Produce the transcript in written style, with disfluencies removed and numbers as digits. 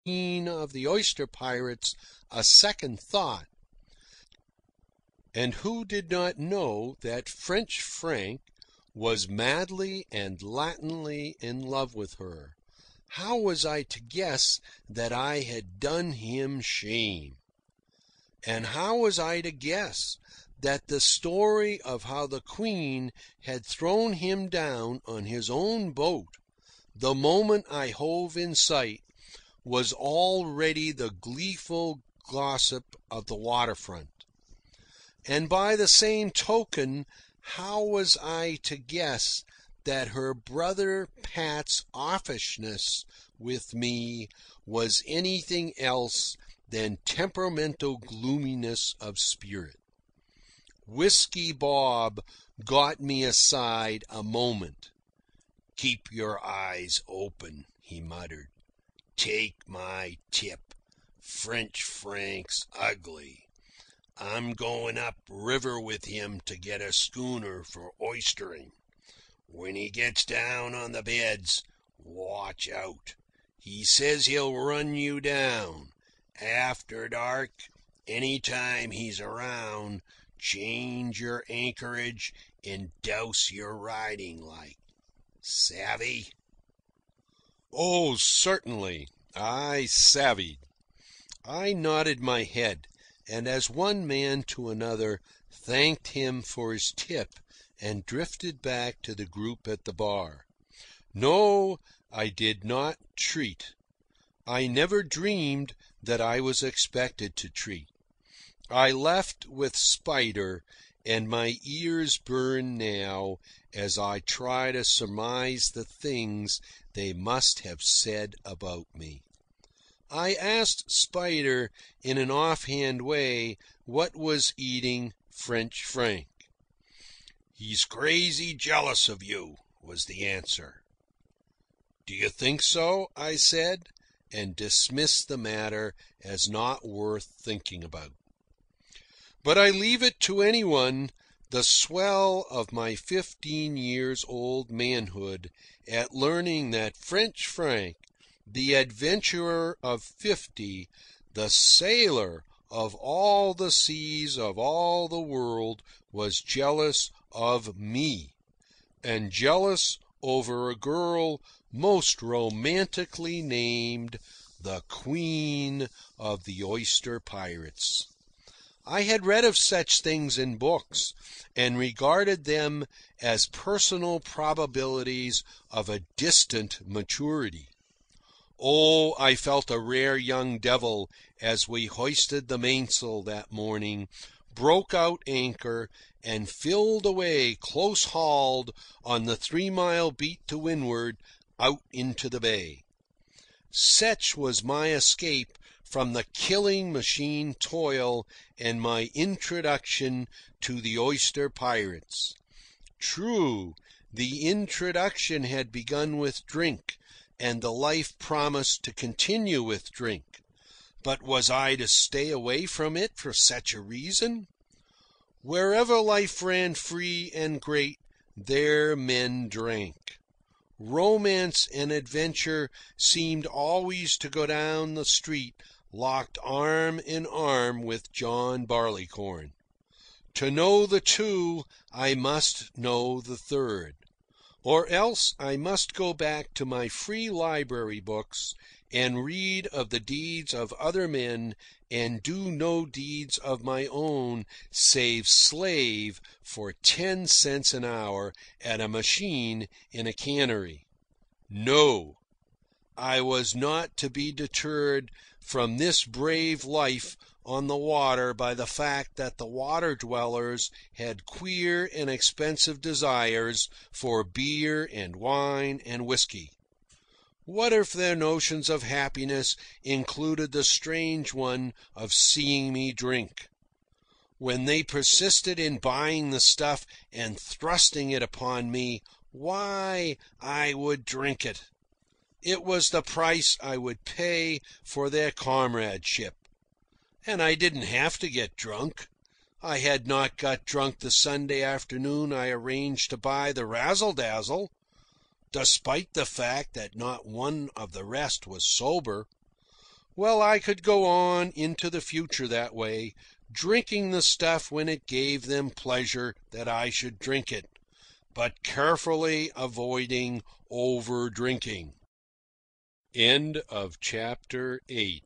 queen of the oyster pirates a second thought. And who did not know that French Frank was madly and Latinly in love with her? How was I to guess that I had done him shame? And how was I to guess that the story of how the Queen had thrown him down on his own boat the moment I hove in sight was already the gleeful gossip of the waterfront? And by the same token, how was I to guess that her brother Pat's offishness with me was anything else than temperamental gloominess of spirit? Whiskey Bob got me aside a moment. "Keep your eyes open," he muttered. "Take my tip. French Frank's ugly. I'm going up river with him to get a schooner for oystering. When he gets down on the beds, watch out. He says he'll run you down. After dark, any time he's around, change your anchorage and douse your riding light. Savvy?" "Oh, certainly. I savvied." I nodded my head, and as one man to another thanked him for his tip and drifted back to the group at the bar. No, I did not treat. I never dreamed that I was expected to treat. I left with Spider, and my ears burn now as I try to surmise the things they must have said about me. I asked Spider in an offhand way what was eating French Frank. "He's crazy jealous of you," was the answer. "Do you think so?" I said, and dismissed the matter as not worth thinking about. But I leave it to anyone, the swell of my 15-years-old manhood, at learning that French Frank, the adventurer of 50, the sailor of all the seas of all the world, was jealous of me, and jealous over a girl most romantically named the Queen of the Oyster Pirates. I had read of such things in books, and regarded them as personal probabilities of a distant maturity. Oh, I felt a rare young devil as we hoisted the mainsail that morning, broke out anchor, and filled away close-hauled on the 3-mile beat to windward out into the bay. Such was my escape from the killing machine toil and my introduction to the oyster pirates. True, the introduction had begun with drink, and the life promised to continue with drink. But was I to stay away from it for such a reason? Wherever life ran free and great, there men drank. Romance and adventure seemed always to go down the street locked arm in arm with John Barleycorn. To know the two, I must know the third. Or else I must go back to my free library books and read of the deeds of other men and do no deeds of my own save slave for 10 cents an hour at a machine in a cannery. No, I was not to be deterred from this brave life on the water by the fact that the water dwellers had queer and expensive desires for beer and wine and whiskey. What if their notions of happiness included the strange one of seeing me drink? When they persisted in buying the stuff and thrusting it upon me, why, I would drink it. It was the price I would pay for their comradeship. And I didn't have to get drunk. I had not got drunk the Sunday afternoon I arranged to buy the razzle-dazzle, despite the fact that not one of the rest was sober. Well, I could go on into the future that way, drinking the stuff when it gave them pleasure that I should drink it, but carefully avoiding over drinking. End of chapter 8.